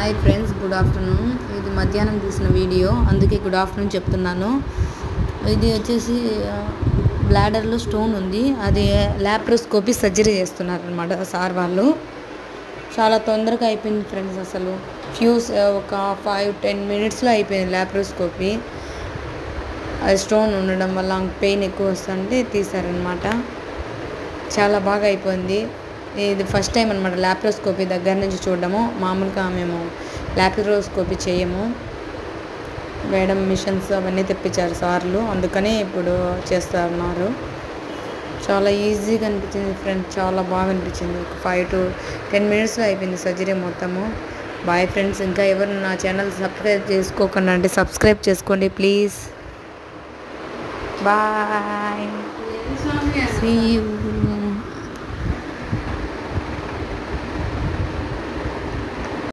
Hi friends, good afternoon. ఇది మధ్యాహ్నం తీసిన వీడియో, అందుకే గుడ్ ఆఫ్టర్నూన్ చెప్తున్నాను. ఇది వచ్చేసి బ్లాడర్లో స్టోన్ ఉంది, అది ల్యాప్రోస్కోపీ సర్జరీ చేస్తున్నారనమాట సార్ వాళ్ళు. చాలా తొందరగా అయిపోయింది ఫ్రెండ్స్, అసలు ఒక 5-10 మినిట్స్లో అయిపోయింది ల్యాప్రోస్కోపీ. అది స్టోన్ ఉండడం వల్ల పెయిన్ ఎక్కువ వస్తుంటే తీశారనమాట. చాలా బాగా అయిపోయింది. ఇది ఫస్ట్ టైం అనమాట ల్యాప్రోస్కోపీ దగ్గర నుంచి చూడడము. మామూలుగా మేము ల్యాప్రోస్కోపీ చేయము, మేడం మిషన్స్ అవన్నీ తెప్పించారు సార్లు, అందుకని ఇప్పుడు చేస్తూ ఉన్నారు. చాలా ఈజీగా అనిపించింది ఫ్రెండ్స్, చాలా బాగా అనిపించింది. ఒక 5-10 మినిట్స్లో అయిపోయింది సర్జరీ మొత్తము. Boyfriends. ఇంకా ఎవరు నా ఛానల్ సబ్స్క్రైబ్ చేసుకోకుండా అంటే సబ్స్క్రైబ్ చేసుకోండి ప్లీజ్. Bye, see you.